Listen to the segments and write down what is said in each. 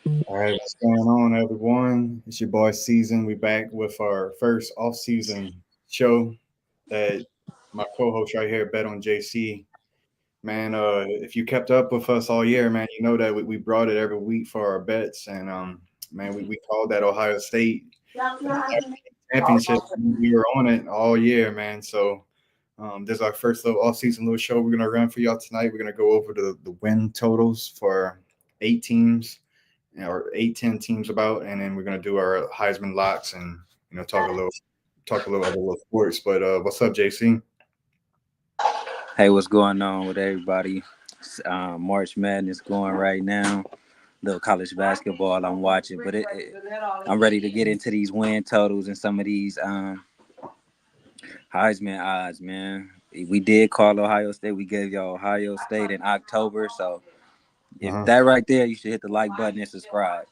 All right, what's going on, everyone? It's your boy Season. We back with our first off-season show that my co-host right here, BetOnJC. Man, if you kept up with us all year, man, you know that we brought it every week for our bets, and man, we called that Ohio State championship. We were on it all year, man. So this is our first little off-season little show we're gonna run for y'all tonight. We're gonna go over the win totals for 8 teams or 8, 10 teams about, and then we're gonna do our Heisman locks and talk a little other little sports. But what's up, JC? Hey, what's going on with everybody? March Madness going right now. Little college basketball I'm watching, but I'm ready to get into these win totals and some of these Heisman odds, man. We did call Ohio State. We gave y'all Ohio State in October, so if Uh-huh. that right there, you should hit the like button and subscribe.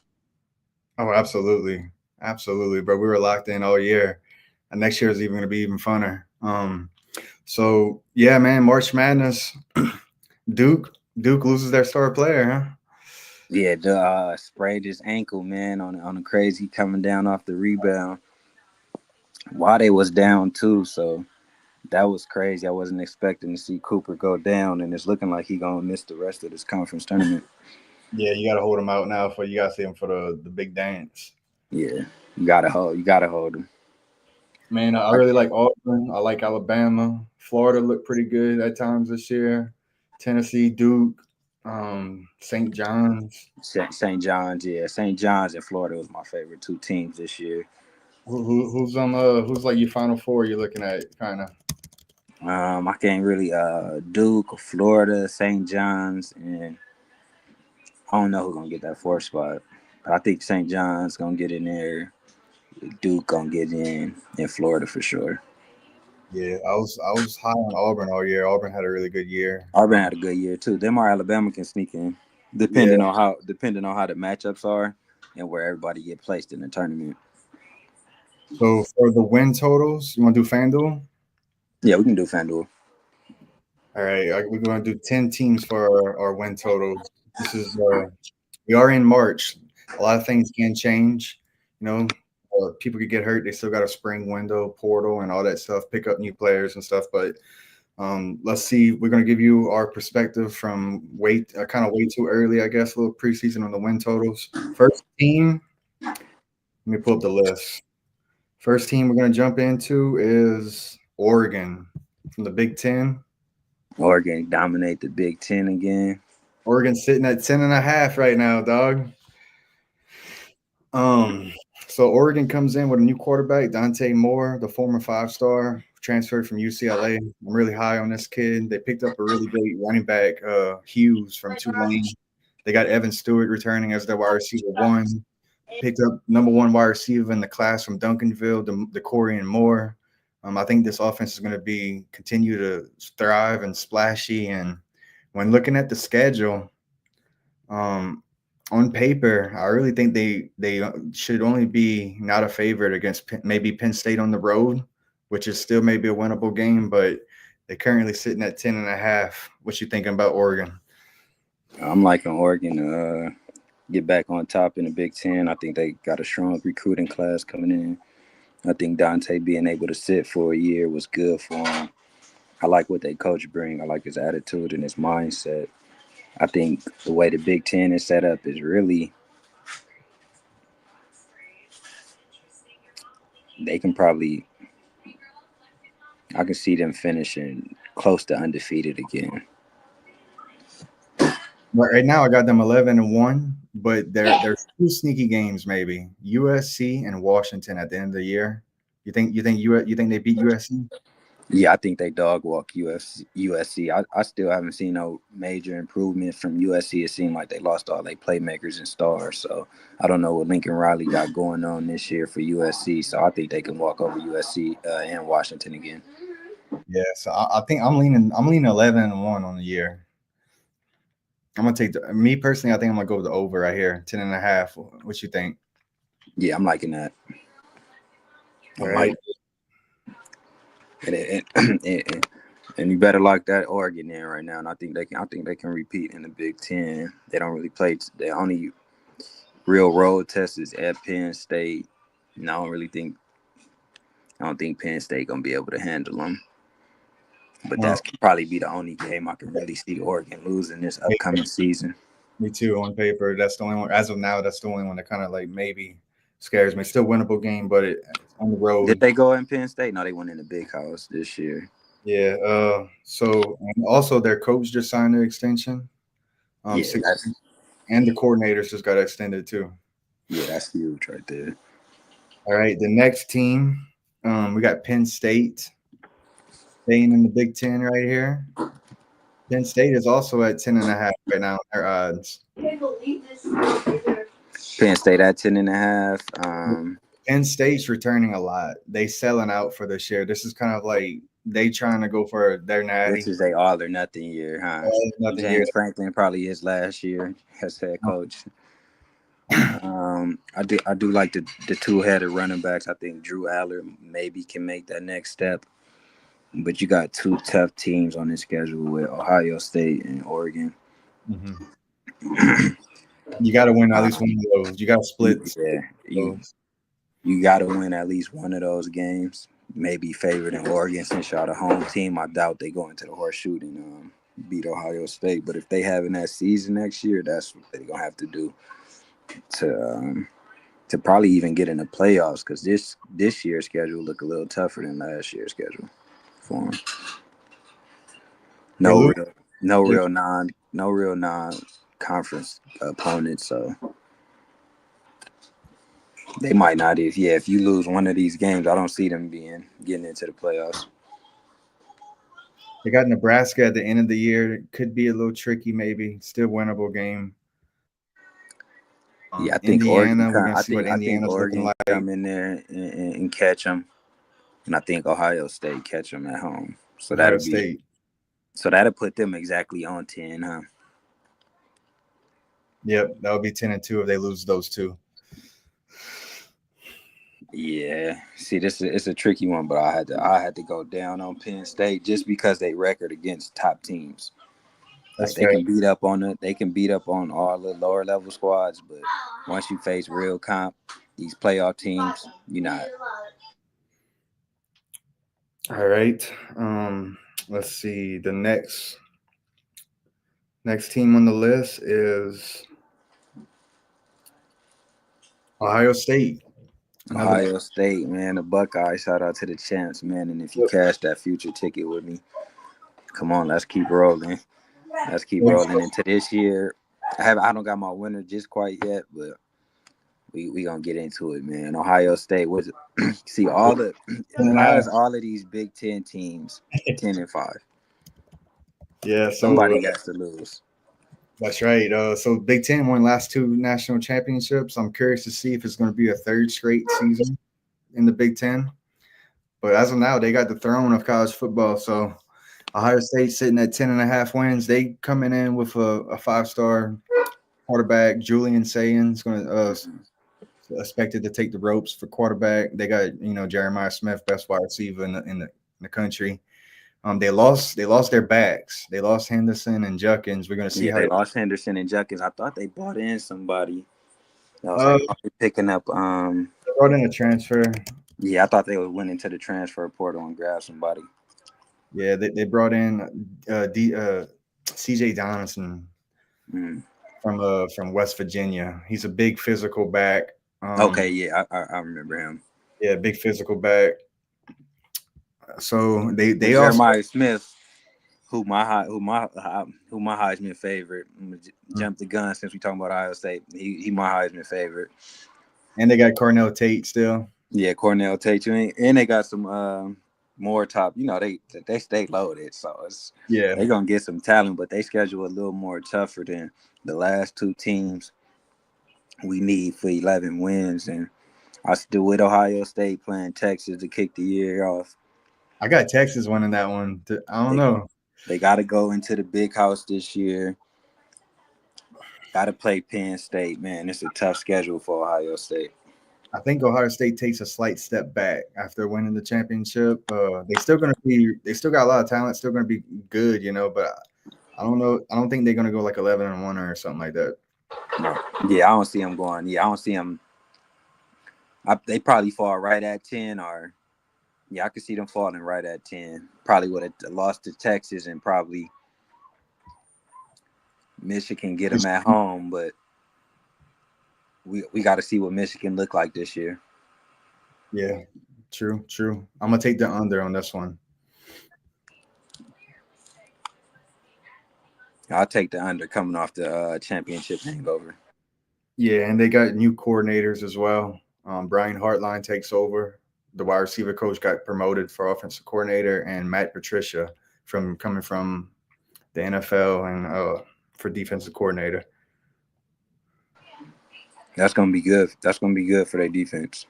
Oh, absolutely, absolutely, bro. We were locked in all year, and next year is even gonna be even funner. So yeah, man, March Madness. Duke Duke loses their star player, huh? Yeah, the sprained his ankle, man, on a crazy coming down off the rebound. Wade was down too, so that was crazy. I wasn't expecting to see Cooper go down, and it's looking like he gonna miss the rest of this conference tournament. Yeah, you gotta hold him out now for you gotta see him for the big dance. Yeah, you gotta hold him. Man, I really like Auburn. I like Alabama. Florida looked pretty good at times this year. Tennessee, Duke, St. John's. St. John's, yeah, St. John's and Florida was my favorite two teams this year. Who's like your Final Four you're looking at kind of? I can't really Duke, Florida, St. John's, and I don't know who's gonna get that fourth spot. But I think St. John's gonna get in there. Duke gonna get in Florida for sure. Yeah, I was high on Auburn all year. Auburn had a really good year. Auburn had a good year too. Them or Alabama can sneak in, Yeah. depending on how the matchups are and where everybody get placed in the tournament. So for the win totals, you want to do FanDuel? Yeah, we can do FanDuel. All right, we're going to do 10 teams for our win totals. This is we are in March. A lot of things can change. You know, people could get hurt. They still got a spring window, portal, and all that stuff. Pick up new players and stuff. But let's see. We're going to give you our perspective from kind of way too early, I guess. A little preseason on the win totals. First team. Let me pull up the list. First team we're going to jump into is Oregon from the Big Ten. Oregon dominate the Big Ten again. Oregon's sitting at 10.5 right now, dog. Um, so Oregon comes in with a new quarterback, Dante Moore, the former 5-star, transferred from UCLA. I'm really high on this kid. They picked up a really great running back, Hughes from Tulane. They got Evan Stewart returning as their wide receiver one. Picked up number one wide receiver in the class from Duncanville, the Corian Moore. I think this offense is going to be continue to thrive and splashy. And when looking at the schedule, um, on paper, I really think they should only be not a favorite against maybe Penn State on the road, which is still maybe a winnable game, but they're currently sitting at 10.5. What you thinking about Oregon? I'm liking Oregon to get back on top in the Big Ten. I think they got a strong recruiting class coming in. I think Dante being able to sit for a year was good for him. I like what they coach bring. I like his attitude and his mindset. I think the way the Big Ten is set up is really they can probably I can see them finishing close to undefeated again. Right now, I got them 11-1, but there's two sneaky games maybe USC and Washington at the end of the year. You think they beat USC? Yeah, I think they dog walk USC. I still haven't seen no major improvement from USC. It seemed like they lost all their playmakers and stars. So I don't know what Lincoln Riley got going on this year for USC. So I think they can walk over USC and Washington again. Yeah, so I think I'm leaning 11-1 on the year. I'm gonna take me personally. I think I'm gonna go with the over right here, 10.5. What you think? Yeah, I'm liking that. All I'm right. like, and you better lock that Oregon in right now. And I think they can. I think they can repeat in the Big Ten. They don't really play. They only Real road test is at Penn State. And I don't think Penn State gonna be able to handle them. But Uh, that's probably be the only game I can really see Oregon losing this upcoming season. Me too. On paper, that's the only one. As of now, that's the only one that kind of like maybe scares me. Still winnable game, but it's on the Did road. they go in Penn State? No, they went in the big house this year. Yeah. So and also their coach just signed an extension. Yeah, Six, and the coordinators just got extended too. that's huge right there. All right. The next team, we got Penn State staying in the Big Ten right here. Penn State is also at 10.5 right now. Their odds. Penn State at 10.5. Penn State's returning a lot. They selling out for this year. This is kind of like they trying to go for their This natty. is a all or nothing year, huh? Nothing here. James Franklin probably his last year as head coach. I do like the two-headed running backs. I think Drew Aller maybe can make that next step. But you got two tough teams on this schedule with Ohio State and Oregon. Mm-hmm. You got to win at least one of those. You got to split. Yeah, you got to win at least one of those games. Maybe favored in Oregon since y'all the home team. I doubt they go into the horseshoe and beat Ohio State. But if they having that season next year, that's what they're gonna have to do to probably even get in the playoffs. Because this year's schedule look a little tougher than last year's schedule for them. No real non conference opponents. So they might not. If you lose one of these games, I don't see them getting into the playoffs. They got Nebraska at the end of the year. It could be a little tricky, maybe. Still winnable game. Yeah, Indiana, we're gonna see what I think Indiana's looking Oregon like. come in there and catch them, and I think Ohio State catch them at home. So Ohio State. That'll put them exactly on 10, huh? Yep, that would be 10-2 if they lose those two. Yeah. See, it's a tricky one, but I had to go down on Penn State just because they record against top teams. That's Like fair. they can beat up on all the lower level squads, but once you face real comp, these playoff teams, you're not. All right. Let's see. The next team on the list is Ohio State. Ohio State, man, the Buckeyes. Shout out to the champs, man. And if you cash that future ticket with me, come on, let's keep rolling. Let's keep rolling into this year. I don't got my winner just quite yet, but we gonna get into it, man. Ohio State was see how is all of these Big Ten teams 10-5? Yeah, so Somebody got to lose. that's right. So Big Ten won last two national championships. I'm curious to see if it's going to be a third straight season in the Big Ten. But as of now, they got the throne of college football. So Ohio State sitting at 10.5 wins. They coming in with a 5-star quarterback. Julian Sayin going to expected to take the ropes for quarterback. They got Jeremiah Smith, best wide receiver in the country. They lost their backs. They lost Henderson and Juckins. We're gonna see how they lost Henderson and Juckins. I thought they brought in somebody. I was picking up. They brought in a transfer. Yeah, I thought they would went into the transfer portal and grab somebody. Yeah, they brought in CJ Donaldson from West Virginia. He's a big physical back. Okay, yeah, I remember him. Yeah, big physical back. So they Jeremiah Smith, who my Heisman favorite. Jump the gun since we talking about Ohio State. He my Heisman favorite. And they got Cornell Tate still. Yeah, Cornell Tate too, and they got some more top. They stay loaded, so they gonna get some talent, but they schedule a little more tougher than the last two teams we need for 11 wins, and I still with Ohio State playing Texas to kick the year off. I got Texas winning that one. I don't know. They got to go into the big house this year. Got to play Penn State, man. It's a tough schedule for Ohio State. I think Ohio State takes a slight step back after winning the championship. They still got a lot of talent, still gonna be good, but I don't know. I don't think they're gonna go like 11-1 or something like that. No. Yeah, I don't see them going. Yeah, I don't see them. They probably fall right at 10 or yeah, I could see them falling right at 10. Probably would have lost to Texas and probably Michigan get them at home, but we got to see what Michigan look like this year. Yeah, true. I'm gonna take the under on this one. I'll take the under coming off the championship hangover. Yeah, and they got new coordinators as well. Brian Hartline takes over. The wide receiver coach got promoted for offensive coordinator, and Matt Patricia from coming from the NFL and for defensive coordinator. That's gonna be good. That's gonna be good for their defense.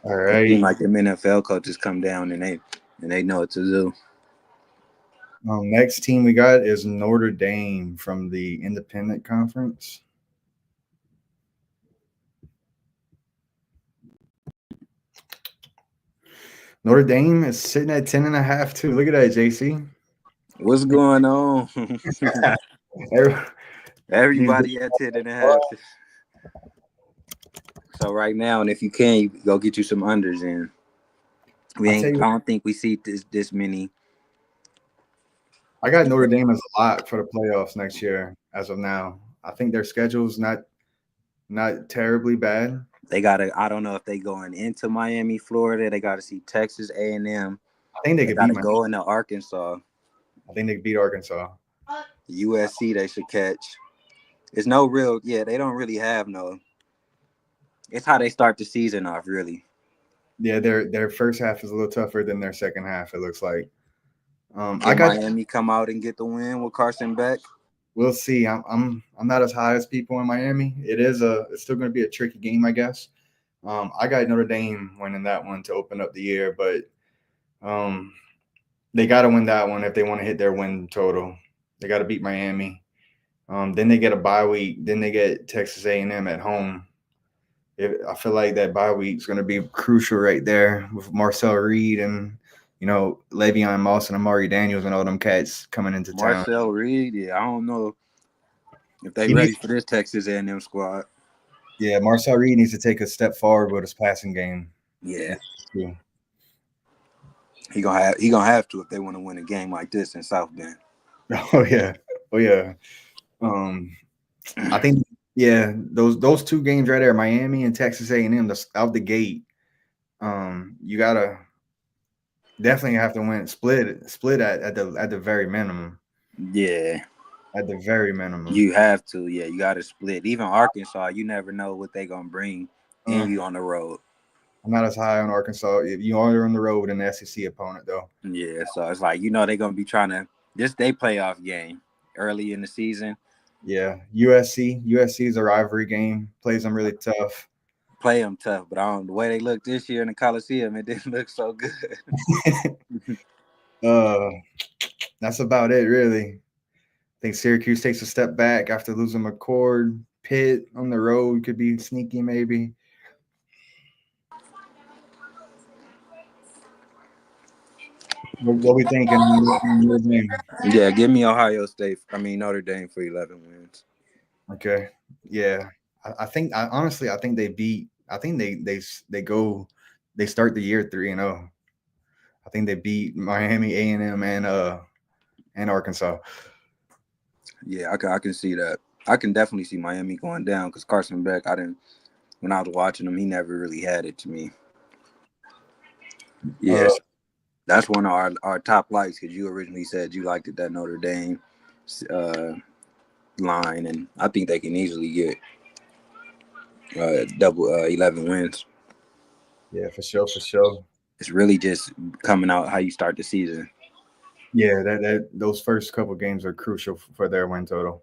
All It seems right. like them NFL coaches come down and they know what to do. Next team we got is Notre Dame from the Independent Conference. Notre Dame is sitting at 10.5 too. Look at that, JC. What's going on? Every- Everybody at 10.5. So right now, and if you can, you go get you some unders in. I don't think we see this many. I got Notre Dame as a lot for the playoffs next year. As of now, I think their schedule's not terribly bad. They gotta. I don't know if they going into Miami, Florida. They got to see Texas A&M. I think they could got beat to go into Arkansas. I think they could beat Arkansas. USC they should catch. It's no real. Yeah, they don't really have no. It's how they start the season off, really. Yeah, their first half is a little tougher than their second half. It looks like. Can Miami come out and get the win with Carson Beck? We'll see. I'm not as high as people in Miami. It's still going to be a tricky game, I guess. I got Notre Dame winning that one to open up the year, but they got to win that one if they want to hit their win total. They got to beat Miami. Then they get a bye week. Then they get Texas A&M at home. I feel like that bye week is going to be crucial right there with Marcel Reed and Le'Veon Moss and Amari Daniels and all them cats coming into town. Marcel Reed, yeah, I don't know if they ready for this Texas A&M squad. Yeah, Marcel Reed needs to take a step forward with his passing game. Yeah. He gonna have to if they want to win a game like this in South Bend. Oh yeah. I think those two games right there, Miami and Texas A&M, out the gate. You gotta definitely have to win split at the very minimum. Yeah. At the very minimum. You have to, yeah. You got to split. Even Arkansas, you never know what they're going to bring and you on the road. I'm not as high on Arkansas. You are on the road with an SEC opponent, though. Yeah, so it's like, they're going to be trying to – this they playoff game early in the season. Yeah, USC is a rivalry game. Plays them really tough. Play them tough, but the way they looked this year in the Coliseum, it didn't look so good. That's about it, really. I think Syracuse takes a step back after losing McCord. Pitt on the road could be sneaky, maybe. What we thinking? Yeah, give me Notre Dame for 11 wins. Okay. Yeah. I think they start the year 3-0. I think they beat Miami, A&M, and Arkansas. Yeah, I can see that. I can definitely see Miami going down because Carson Beck, when I was watching him, he never really had it to me. Yes. That's one of our top likes because you originally said you liked it, that Notre Dame line, and I think they can easily get double 11 wins. Yeah, for sure. It's really just coming out how you start the season. Yeah, that those first couple games are crucial for their win total.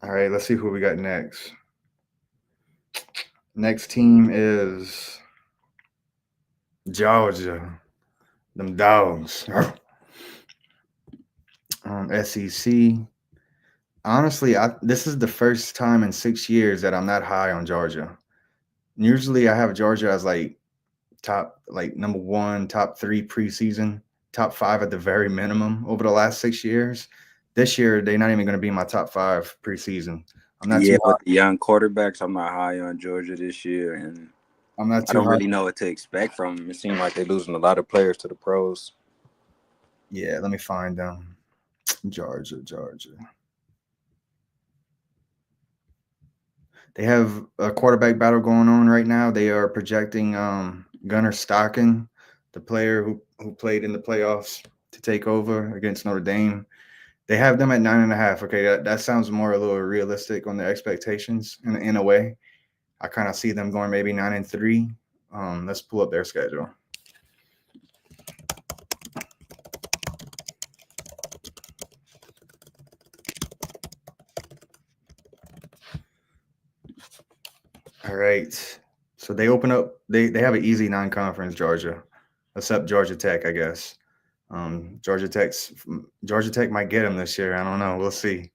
All right, let's see who we got next. Next team is Georgia. Them dogs. SEC. Honestly, this is the first time in 6 years that I'm not high on Georgia. Usually I have Georgia as number 1, top 3 preseason, top 5 at the very minimum over the last 6 years. this year they're not even going to be in my top 5 preseason. I'm not Yeah, too with high. the young quarterbacks, I'm not high on Georgia this year, and I'm not I too don't high. really know what to expect from them. It seems like they're losing a lot of players to the pros. Yeah, let me find them. Georgia. They have a quarterback battle going on right now. They are projecting Gunnar Stockton, the player who played in the playoffs, to take over against Notre Dame. They have them at 9.5. Okay, that sounds more a little realistic on the expectations in a way. I kind of see them going maybe 9-3. Let's pull up their schedule. All right. So they open up. They have an easy non-conference Georgia, except Georgia Tech, I guess. Georgia Tech might get them this year. I don't know. We'll see.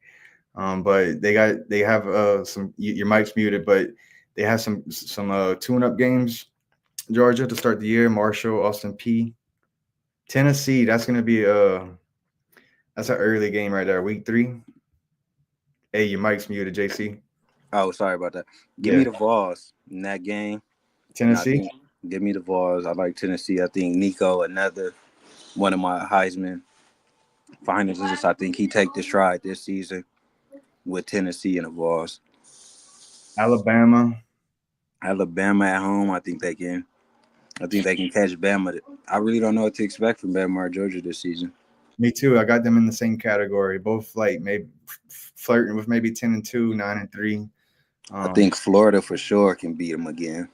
But they have some. Your mic's muted, but they have some tune-up games. Georgia to start the year. Marshall, Austin P, Tennessee. That's an early game right there. Week 3. Hey, your mic's muted, JC. Oh, sorry about that. Give me Yeah, the Vols in that game, and I Tennessee. think give me the Vols. I like Tennessee. I think Nico, another one of my Heisman finalists. I think he take the stride this season with Tennessee and the Vols. Alabama. Alabama at home. I think they can. I think they can catch Bama. I really don't know what to expect from Bama or Georgia this season. Me too. I got them in the same category. Both like maybe flirting with maybe 10-2, 9-3. I think Florida for sure can beat them again.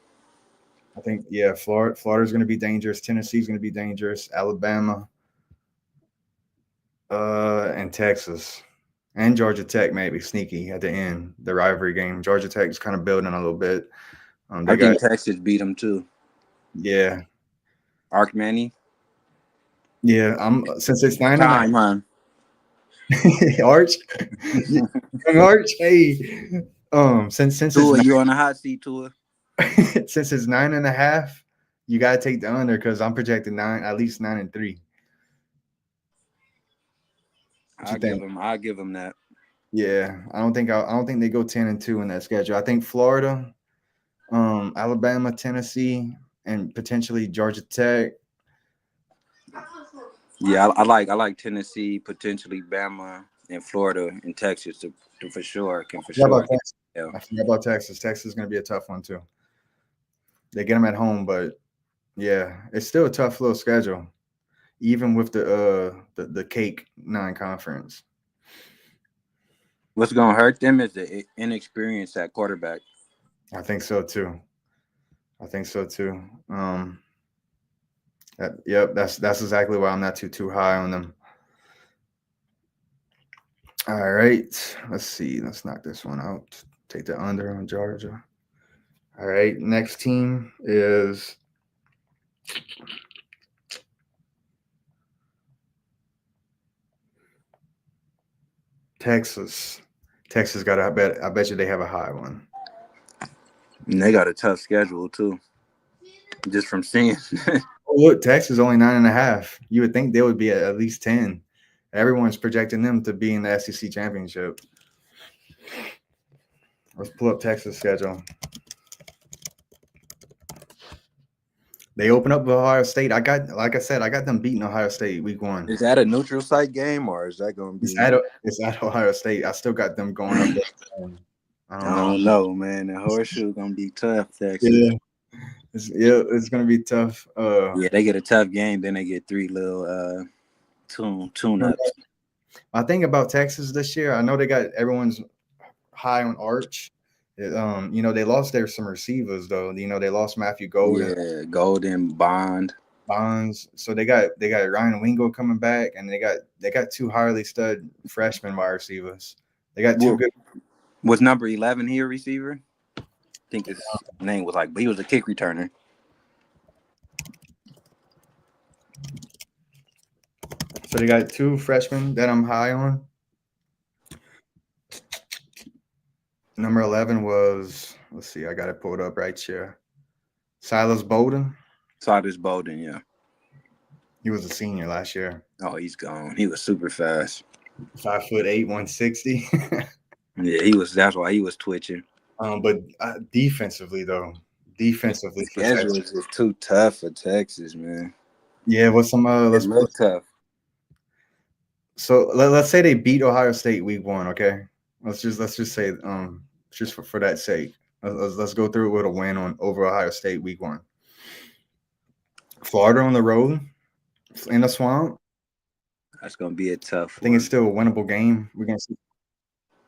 I think Florida's going to be dangerous. Tennessee's going to be dangerous. Alabama, and Texas, and Georgia Tech maybe sneaky at the end. The rivalry game. Georgia Tech is kind of building a little bit. I They got think Texas beat them too. yeah, Ark Manny. yeah. I'm since it's 9.5. Time, huh? Arch, young Arch. Hey, since it's Tua, you on the hot seat, Tua? since it's 9.5, you gotta take the under because I'm projecting at least 9-3. What you think? I'll give them that. Yeah, I don't think they go 10-2 in that schedule. I think Florida, Alabama, Tennessee, and potentially Georgia Tech. Yeah, I like Tennessee, potentially Bama, and Florida and Texas to for sure can for How sure about get. Texas? Yeah. I forgot about Texas. Texas is going to be a tough one too. They get them at home, but yeah, it's still a tough little schedule, even with the cake non-conference. What's gonna hurt them is the inexperience at quarterback. I think so too. I think so too. Yep, that's exactly why I'm not too high on them. All right, let's see. Let's knock this one out. Take the under on Georgia. All right, next team is Texas. Texas got. I bet you they have a high one. And they got a tough schedule too. Just from seeing. Oh, look, Texas only 9.5. You would think they would be at least 10. Everyone's projecting them to be in the SEC championship. Let's pull up Texas schedule. They open up with Ohio State. Like I said, I got them beating Ohio State week 1. Is that a neutral site game or is that gonna It's be? at Ohio State. I still got them going up there. I I don't know. don't know, man. The horseshoe gonna be tough, Texas. Yeah, it's gonna be tough. Yeah, they get a tough game, then they get 3 little tune ups. My thing about Texas this year, I know they got everyone's high on Arch. They lost some receivers though. They lost Matthew Golden, Yeah, Golden Bond. Bonds. So they got Ryan Wingo coming back, and they got 2 highly stud freshman wide receivers. They got 2 What good. was number 11 here receiver? I think his name was but he was a kick returner. So they got 2 freshmen that I'm high on. Number 11 was, let's see, I got it pulled up right here. Silas Bowden. Cyrus Bolden, yeah. He was a senior last year. Oh, he's gone. He was super fast. 5'8", 160. Yeah, he was. That's why he was twitching. But defensively for Schedule Texas. is just too tough for Texas, man. Yeah, what's some It looked tough. so let's say they beat Ohio State week 1, okay? Let's just say just for that sake. Let's go through it with a win on over Ohio State week 1. Florida on the road in the swamp. That's gonna be a tough I think it's one. still a winnable game. We're gonna see.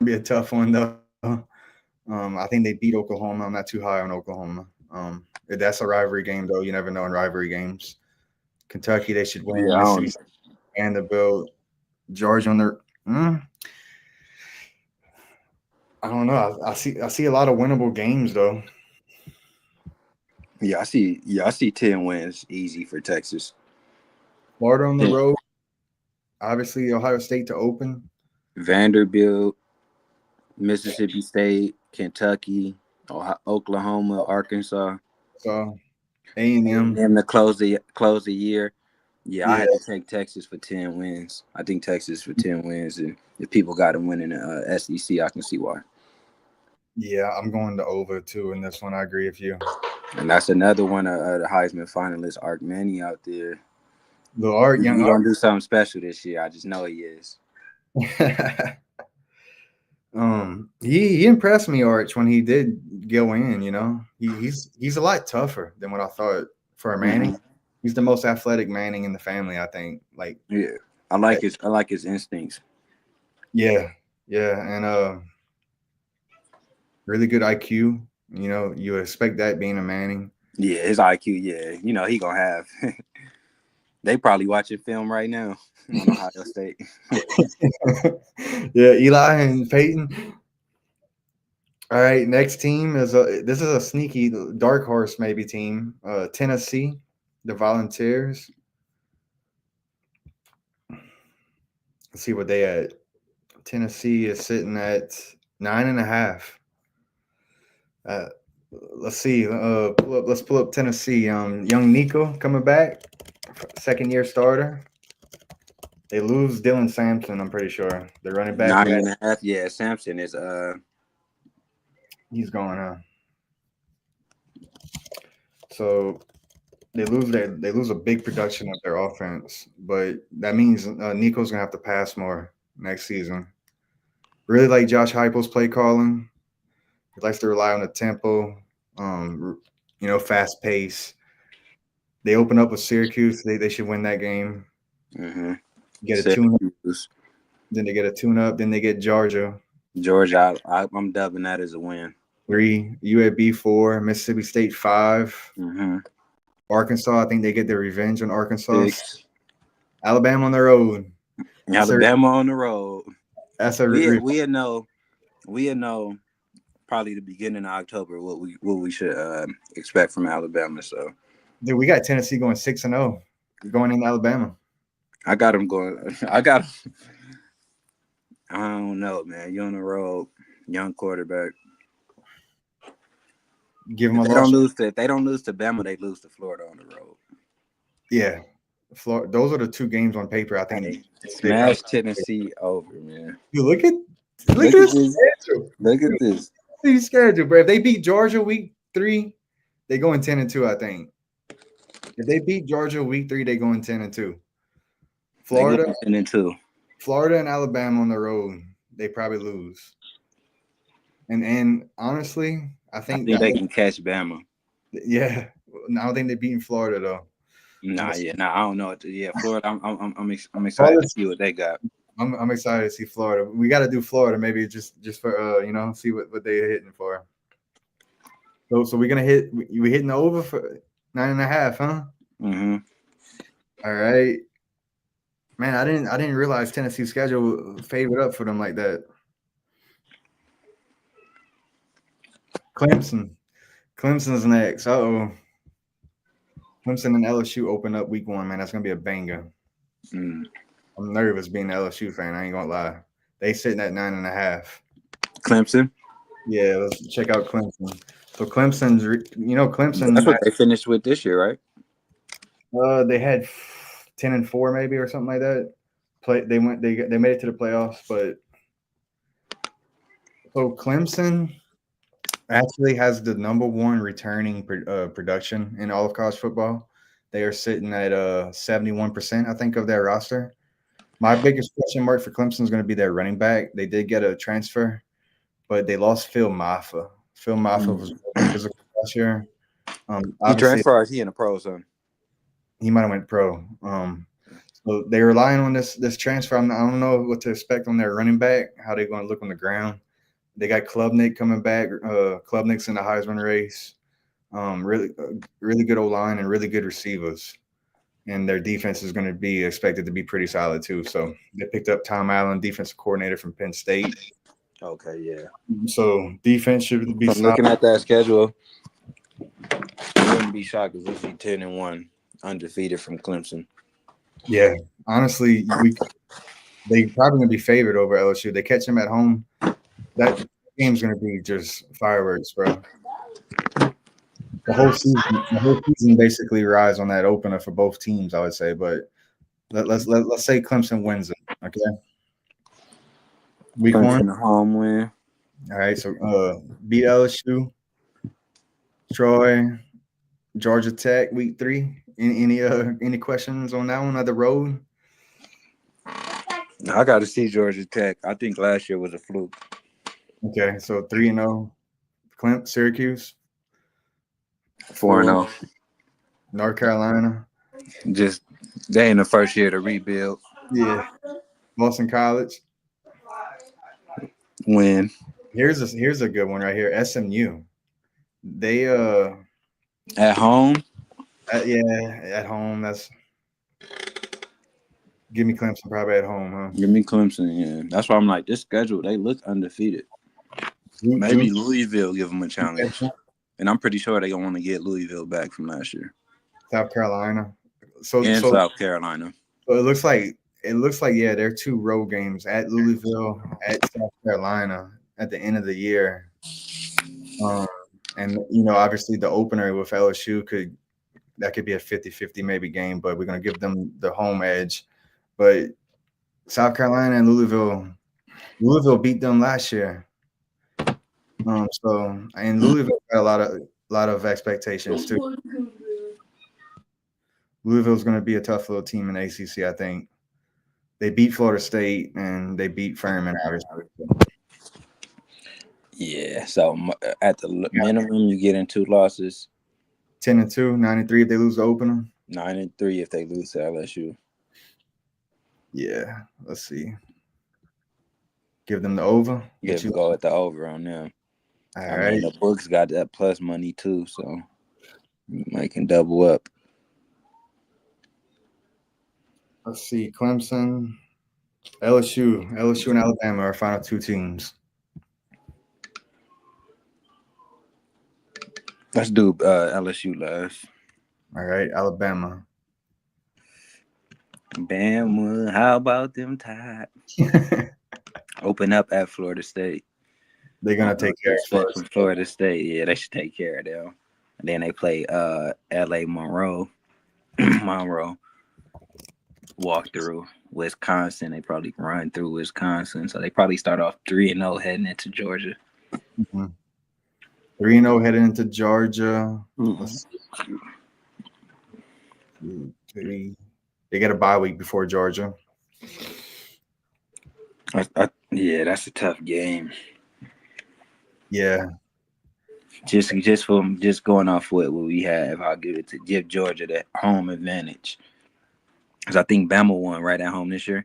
It'll be a tough one though. I think they beat Oklahoma. I'm not too high on Oklahoma. That's a rivalry game though. You never know in rivalry games. Kentucky, they should win. Yeah, I Mississippi don't. State, Vanderbilt, Georgia on their. I don't know. I see a lot of winnable games though. Yeah, I see. Yeah, I see 10 wins easy for Texas. Florida on the 10. road. Obviously, Ohio State to open. Vanderbilt, Mississippi State, Kentucky, Oklahoma, Arkansas. So A&M. And to close the year. Yeah, I Yeah, had to take Texas for 10 wins. I think Texas for 10 wins, and if people got them winning the SEC, I can see why. yeah. I'm going to over too in this one. I agree with you. And that's another one of the Heisman finalists, Art Manny out there. Little Art, young He's Art. gonna do something special this year. I just know he is. He impressed me, Arch, when he did go in. You know, he's a lot tougher than what I thought for a Manning. Mm-hmm. He's the most athletic Manning in the family, I think. Like, Yeah, I like his instincts. yeah, and really good IQ. You know, you expect that being a Manning. Yeah, his IQ. Yeah, you know he gonna have. They probably watching film right now on Ohio State. Yeah, Eli and Peyton. All right, next team is this is a sneaky dark horse maybe team. Tennessee, the Volunteers. Let's see what they at. Tennessee is sitting at 9.5. Uh, let's see. Let's pull up Tennessee. Young Nico coming back, second year starter. They lose Dylan Sampson. I'm pretty sure they're running back. 9.5. Yeah, Sampson is He's going. So they lose a big production of their offense, but that means Nico's gonna have to pass more next season. Really like Josh Heupel's play calling. He likes to rely on the tempo, fast pace. They open up with Syracuse. They should win that game. mm-hmm. Get a tune up. Then they get a tune up. Then they get Georgia. Georgia, I'm dubbing that as a win. 3, UAB 4, Mississippi State 5. Mm-hmm. Arkansas, I think they get their revenge on Arkansas. 6. Alabama on the road. Alabama on the road. That's a we'll know probably the beginning of October what we should expect from Alabama. So, dude, we got Tennessee going 6-0, going into Alabama. I got them going. I don't know, man. You on the road, young quarterback. Give them if they don't lose to Bama, they lose to Florida on the road. Yeah, Florida. Those are the two games on paper. I think smash Tennessee over, man. You look at this schedule. Look at this schedule, bro. If they beat Georgia week 3, they go in 10-2. I think. If they beat Georgia week 3, they go in 10-2. Florida 10-2. Florida and Alabama on the road, they probably lose. And honestly, I think they can catch Bama. Yeah, I don't think they're beating Florida though. I don't know. Yeah, Florida. I'm excited to see what they got. I'm excited to see Florida. We got to do Florida maybe just for see what they're hitting for. So we're gonna we hitting over for 9.5, huh? Mm-hmm. All right, man. I didn't realize Tennessee's schedule favored up for them like that. Clemson's next. Uh-oh. Clemson and LSU open up week 1, man. That's gonna be a banger. I'm nervous being an LSU fan. I ain't gonna lie. They sitting at 9.5. Clemson. Yeah, let's check out Clemson. So Clemson's, Clemson. That's what they finished with this year, right? They had 10-4 maybe or something like that. They made it to the playoffs, but so Clemson actually has the number one returning production in all of college football. They are sitting at 71%, I think, of their roster. My biggest question mark for Clemson is going to be their running back. They did get a transfer, but they lost Phil Maffa. Phil Maffa was physical last year. He Obviously, transferred. Or is he in the pro zone? he might have went pro. So they're relying on this transfer. I don't know what to expect on their running back. How they're going to look on the ground. They got Klubnik coming back. Klubnik's in the Heisman race. Really good O line and really good receivers. And their defense is going to be expected to be pretty solid too. So they picked up Tom Allen, defensive coordinator from Penn State. Okay, yeah. So defense should be I'm solid. looking at that schedule. I wouldn't be shocked if we see 10-1 undefeated from Clemson. Yeah, honestly, they probably going to be favored over LSU. They catch them at home. That game's going to be just fireworks, bro. The whole season basically rides on that opener for both teams, I would say. But let's say Clemson wins it. Okay, week Clemson 1, home win. all right. So beat LSU, Troy, Georgia Tech, week 3. Any questions on that one? Of the road? I got to see Georgia Tech. I think last year was a fluke. Okay, so 3-0, Syracuse, 4-0. North Carolina. Just they in the first year to rebuild. Yeah, Boston College. Win. Here's a good one right here. SMU. They At home. at home. That's give me Clemson probably at home, huh? Give me Clemson. Yeah, that's why I'm like this schedule. They look undefeated. Maybe Louisville give them a challenge, and I'm pretty sure they gonna want to get Louisville back from last year. South Carolina. South Carolina. So it looks like yeah, there are 2 road games at Louisville, at South Carolina at the end of the year. And obviously the opener with LSU could be a 50-50 maybe game, but we're gonna give them the home edge. But South Carolina and Louisville beat them last year. And Louisville got a lot of expectations too. Louisville's going to be a tough little team in the ACC, I think. They beat Florida State and they beat Furman, obviously. Yeah, so at the minimum, you get in 2 losses. 10-2, 9-3 if they lose the opener. 9-3 if they lose to LSU. Yeah, let's see. Give them the over. You go at the over on them. All right. Mean, the books got that plus money too, so you might can double up. Let's see. Clemson, LSU and Alabama are our final 2 teams. Let's do LSU last. All right, Alabama. Bama, how about them Tide? Open up at Florida State. They're gonna take care of Florida State. Yeah, they should take care of them. And then they play LA Monroe. Walk through Wisconsin. They probably run through Wisconsin. So they probably start off 3-0 heading into Georgia. 3-0 heading into Georgia. They get a bye week before Georgia. Yeah, that's a tough game. Yeah. Just going off what we have, I'll give it to give Georgia that home advantage. Because I think Bama won right at home this year.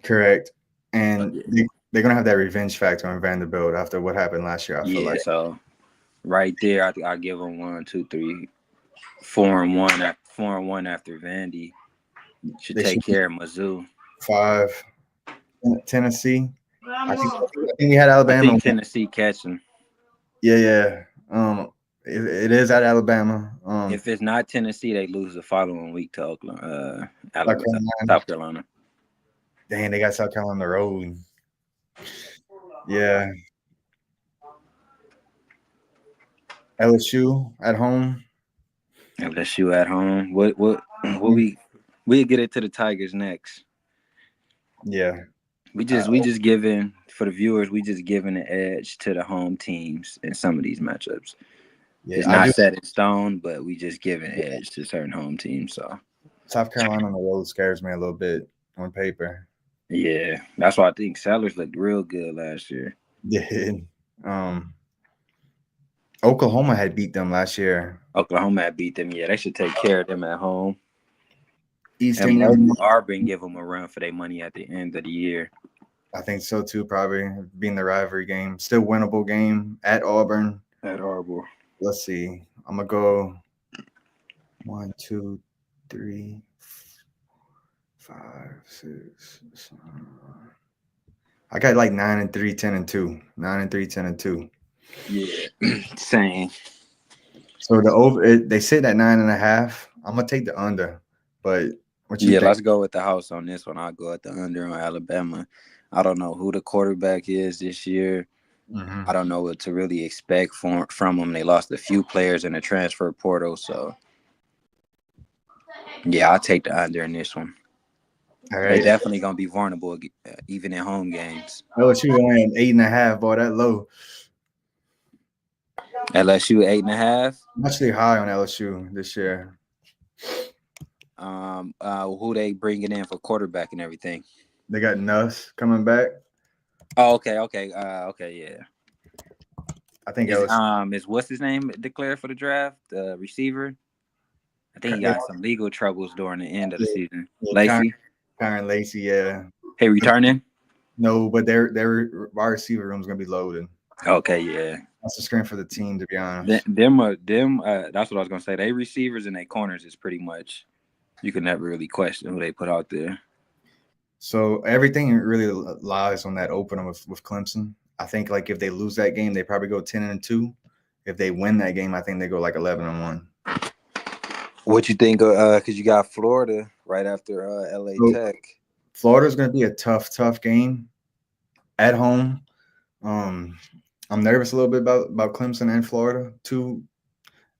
Correct. And they're going to have that revenge factor on Vanderbilt after what happened last year, I feel like. So right there, I think I'll give them 1, 2, 3, 4-1. 4-1 after Vandy. Should take care of Mizzou. 5. Tennessee. I think we had Alabama. I think Tennessee catching. Yeah. It is at Alabama. If it's not Tennessee, they lose the following week to Oklahoma, South Carolina. Dang, they got South Carolina on the road. Yeah. LSU at home. LSU at home. What we get it to the Tigers next. Yeah. We just giving for the viewers. We just giving the edge to the home teams in some of these matchups. It's Yeah, I not do. set in stone, but we just giving edge to certain home teams. So South Carolina on the road scares me a little bit on paper. yeah, that's why I think Sellers looked real good last year. Yeah. Um, Oklahoma had beat them last year. Oklahoma had beat them. Yeah, they should take care of them at home. And Eastern maybe Illinois, Auburn give them a run for their money at the end of the year. I think so too. Probably being the rivalry game, still winnable game at Auburn. At Auburn. Let's see. I'm gonna go 1, 2, 3, 5, 6. I got like 9-3, 10-2, 9-3, 10-2. Yeah, same. So the they sit at 9.5. I'm gonna take the under, but what you Yeah, think? let's go with the house on this one. I'll go at the under on Alabama. I don't know who the quarterback is this year. Mm-hmm. I don't know what to really expect from them. They lost a few players in the transfer portal, so yeah, I'll take the under in this one. All They right. definitely gonna be vulnerable even in home games. LSU only at 8.5. Boy, that low. LSU 8.5. I'm actually high on LSU this year. Who they bringing in for quarterback and everything? They got Nuss coming back. Oh, okay, yeah. I think LSU. Is what's his name declared for the draft? The receiver. I think he got some legal troubles during the end of the season. Lacey. Kyron Lacey, yeah. Hey, returning? No, but their wide receiver room is gonna be loaded. Okay, yeah. That's the strength for the team, to be honest. That's what I was gonna say. They receivers and they corners is pretty much you can never really question who they put out there. So everything really lies on that opener with Clemson. I think like if they lose that game, they probably go 10-2. If they win that game, I think they go like 11-1. What you think? Because you got Florida right after LA Tech. Florida's going to be a tough game at home. I'm nervous a little bit about Clemson and Florida too.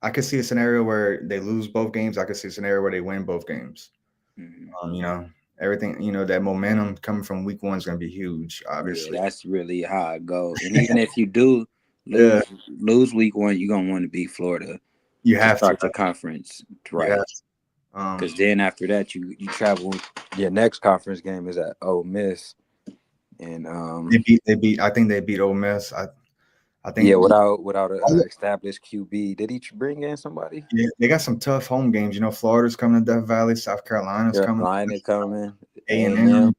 I could see a scenario where they lose both games. I could see a scenario where they win both games. Mm-hmm. Everything, that momentum coming from week 1 is going to be huge, obviously. Yeah, that's really how I go. And even if you do lose week 1, you're going to want to beat Florida. You have to start to. the conference, right? Because then after that, you travel. Your next conference game is at Ole Miss. And they beat. I think they beat Ole Miss. I think without an established QB. Did he bring in somebody? Yeah, they got some tough home games. Florida's coming to Death Valley. South Carolina's coming. A&M.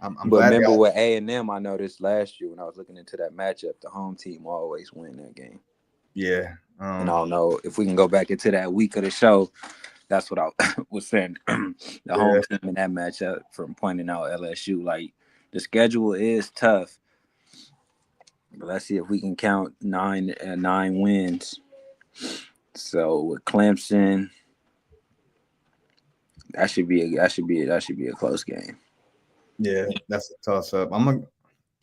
I'm but glad. Remember with A&M, I noticed last year when I was looking into that matchup, the home team always win that game. Yeah. And I don't know if we can go back into that week of the show. That's what I was saying. The home team in that matchup from pointing out LSU. Like, the schedule is tough. But let's see if we can count 9 wins. So with Clemson, that should be a close game. Yeah, that's a toss up.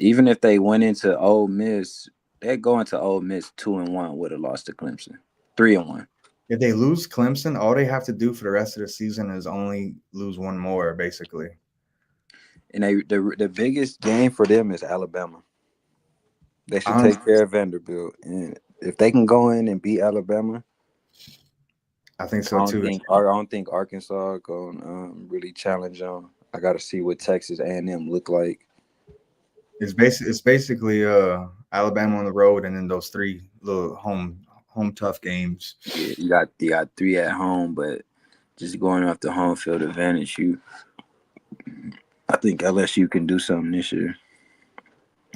Even if they went into Ole Miss, they'd go into Ole Miss 2-1 would have lost to Clemson. 3-1. If they lose Clemson, all they have to do for the rest of the season is only lose one more, basically. And the biggest game for them is Alabama. They should take care of Vanderbilt, and if they can go in and beat Alabama, I think so too. I don't think Arkansas gonna really challenge them. I got to see what Texas A&M look like. It's basically Alabama on the road, and then those 3 little home tough games. Yeah, you got 3 at home, but just going off the home field advantage, I think LSU can do something this year.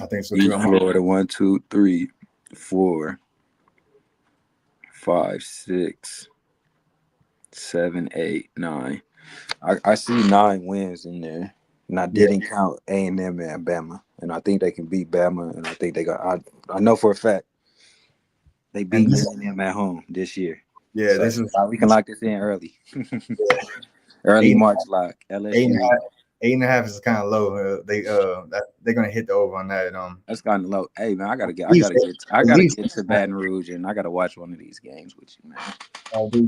I think so too. Florida 1, 2, 3, 4, 5, 6, 7, 8, 9. I see 9 wins in there, and I didn't count A&M and Bama, and I think they can beat Bama, and I think they got. I know for a fact they beat A&M at home this year. Yeah, so we can lock this in early. Early March lock. LSU. 8.5 is kind of low. They're gonna hit the over on that. That's kind of low. Hey man, I gotta get to Baton Rouge, and I gotta watch one of these games with you, man.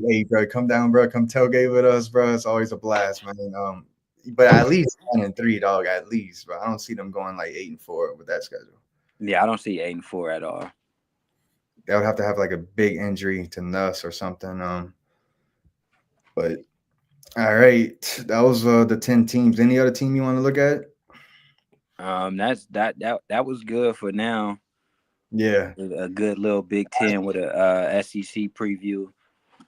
Hey, bro, come down, bro. Come tailgate with us, bro. It's always a blast, man. but at least 1-3, dog. At least, but I don't see them going like 8-4 with that schedule. Yeah, I don't see 8-4 at all. They would have to have like a big injury to Nuss or something. But all right, that was the 10 teams. Any other team you want to look at? That was good for now. Yeah, A good little Big Ten with a SEC preview,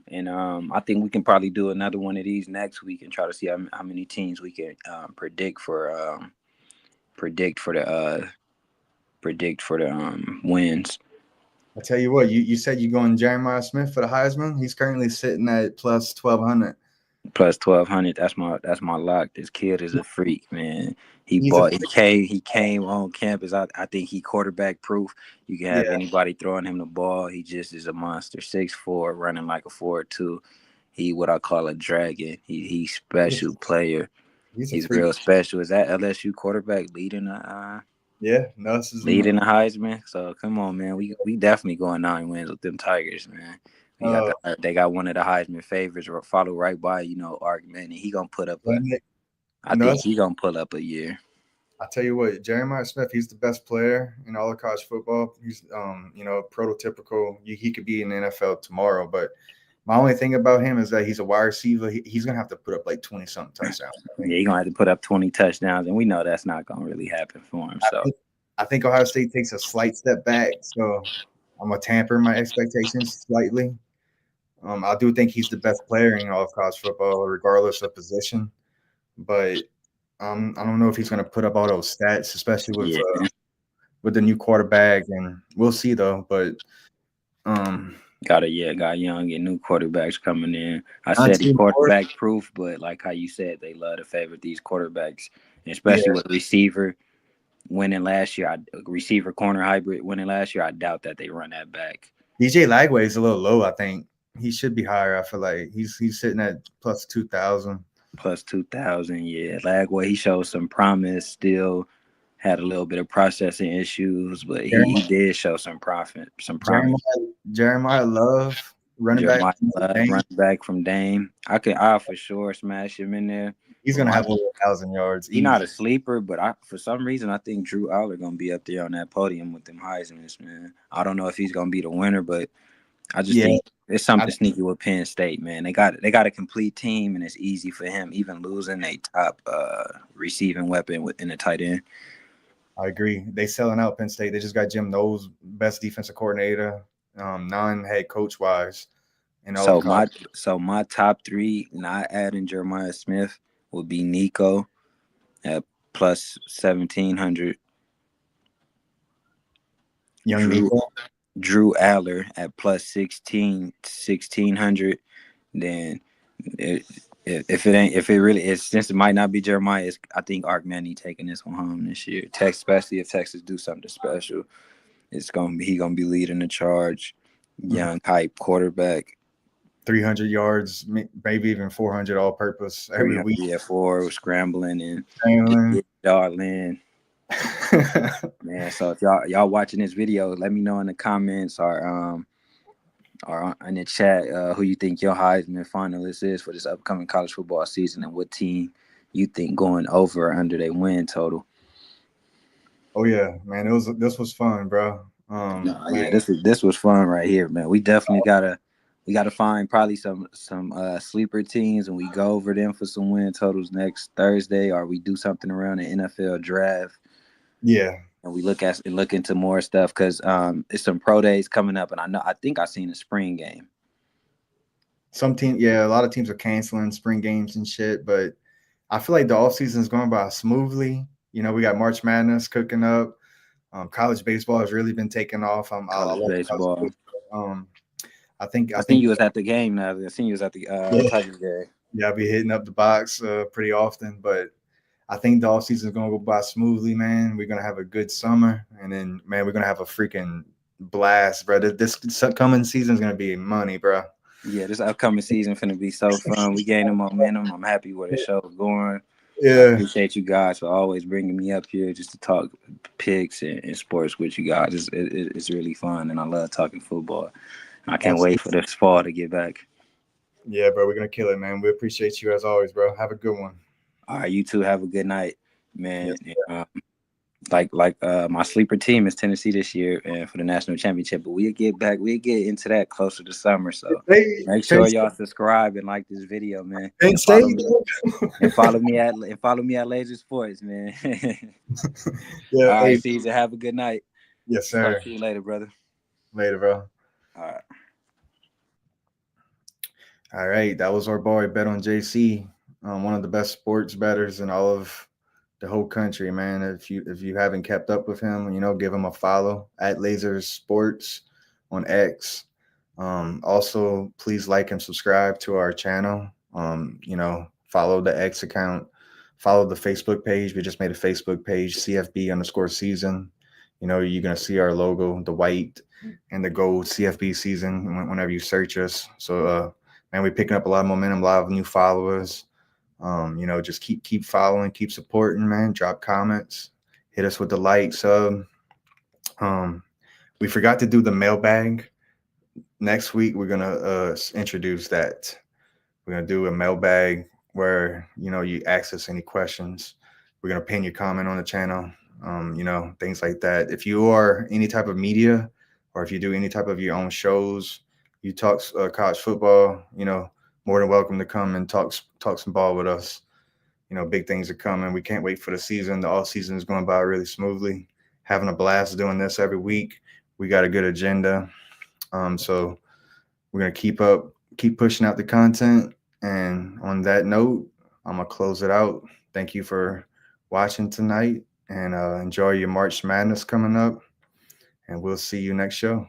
and I think we can probably do another one of these next week and try to see how many teams we can predict for the wins. I tell you what, you said you going Jeremiah Smith for the Heisman. He's currently sitting at plus 1,200. Plus 1,200. That's my lock. This kid is a freak, man. He's a He came on campus. I think he quarterback proof. You can have yeah. anybody throwing him the ball. He just is a monster. 6'4", running like a 4.2. He what I call a dragon. He's special player. He's a He's freak. real special. Is that LSU quarterback leading Yeah, Nuss is the Heisman? So come on, man. We definitely going 9 wins with them Tigers, man. They got one of the Heisman favorites follow right by, Ark Manning. He gonna put up I think Nuss. he gonna pull up a year. I tell you what, Jeremiah Smith, he's the best player in all of college football. He's prototypical. He could be in the NFL tomorrow, but my only thing about him is that he's a wide receiver. He's gonna have to put up like 20-something touchdowns. Yeah, he's gonna have to put up 20 touchdowns, and we know that's not gonna really happen for him. So I think Ohio State takes a slight step back, so I'm gonna tamper my expectations slightly. I do think he's the best player in all of college football, regardless of position. But I don't know if he's gonna put up all those stats, especially yeah, with the new quarterback, and we'll see though. But got young and new quarterbacks coming in. I said he quarterback proof, but like how you said, they love to favor these quarterbacks, especially with receiver winning last year. Receiver corner hybrid winning last year. I doubt that they run that back. DJ Lagway is a little low. I think he should be higher. I feel like he's sitting at plus 2,000. Plus 2,000, yeah. Lagway, he showed some promise. Still had a little bit of processing issues, but he did show some promise. Jeremiah Love, running back from Dame. I for sure smash him in there. He's gonna have over 1,000 yards. He's not a sleeper, but for some reason I think Drew Aller gonna be up there on that podium with them Heisman's, man. I don't know if he's gonna be the winner, but I just think it's something sneaky with Penn State, man. They got a complete team, and it's easy for him, even losing a top receiving weapon within the tight end. I agree. They selling out Penn State. They just got Jim Knowles, best defensive coordinator, non-head coach wise. So my top 3, not adding Jeremiah Smith, would be Nico at plus 1,700. Drew Aller at plus 1,600. Then if it really is, since it might not be Jeremiah, I think Ark Manning taking this one home this year. Especially if Texas do something special, he gonna be leading the charge. Young hype quarterback. 300 yards, maybe even 400 all purpose every week. Yeah, 4 scrambling and darling. Man, so if y'all watching this video, let me know in the comments or in the chat who you think your Heisman finalist is for this upcoming college football season, and what team you think going over or under their win total. Oh yeah, man, this was fun, bro. This was fun right here, man. We definitely gotta find probably some sleeper teams, and we go over them for some win totals next Thursday, or we do something around the NFL draft. Yeah, and we look into more stuff because it's some pro days coming up, and I think I seen a spring game. A lot of teams are canceling spring games and shit, but I feel like the off season is going by smoothly. We got March Madness cooking up. College baseball has really been taking off. College baseball. I think you was at the game now. I seen you was at the Tigers game. Yeah, I'll be hitting up the box pretty often, but I think the off season is gonna go by smoothly, man. We're gonna have a good summer, and then man, we're gonna have a freaking blast, bro. This coming season is gonna be money, bro. Yeah, this upcoming season finna be so fun. We gaining momentum. I'm happy where the show's going. Yeah, I appreciate you guys for always bringing me up here just to talk picks and sports with you guys. It's really fun, and I love talking football. I can't wait for this fall to get back. Yeah, bro, we're gonna kill it, man. We appreciate you as always, bro. Have a good one. All right, you two have a good night, Yes, man. My sleeper team is Tennessee this year and for the national championship, but we'll get into that closer to summer. So hey, make Penn sure y'all subscribe and like this video, man, Penn and follow State. me and follow me at Laser Sports, man. Yeah, All right, hey, Caesar, have a good night. yes, Talk sir. to you later, brother. Later, bro. All right. All right, that was our boy BetOnJC, one of the best sports bettors in all of the whole country, man. If you haven't kept up with him, give him a follow at Lasers Sports on X. Also, please like and subscribe to our channel. Follow the X account, follow the Facebook page. We just made a Facebook page, CFB_season. You're gonna see our logo, the white and the gold CFB season whenever you search us. So, man, we're picking up a lot of momentum, a lot of new followers. Just keep following, keep supporting, man. Drop comments, hit us with the like, sub. We forgot to do the mailbag. Next week we're gonna introduce that. We're gonna do a mailbag where you ask us any questions. We're gonna pin your comment on the channel. Things like that. If you are any type of media, or if you do any type of your own shows, you talk college football, more than welcome to come and talk some ball with us. Big things are coming. We can't wait for the season. The off season is going by really smoothly. Having a blast doing this every week. We got a good agenda. So we're gonna keep pushing out the content. And on that note, I'm gonna close it out. Thank you for watching tonight, and enjoy your March Madness coming up. And we'll see you next show.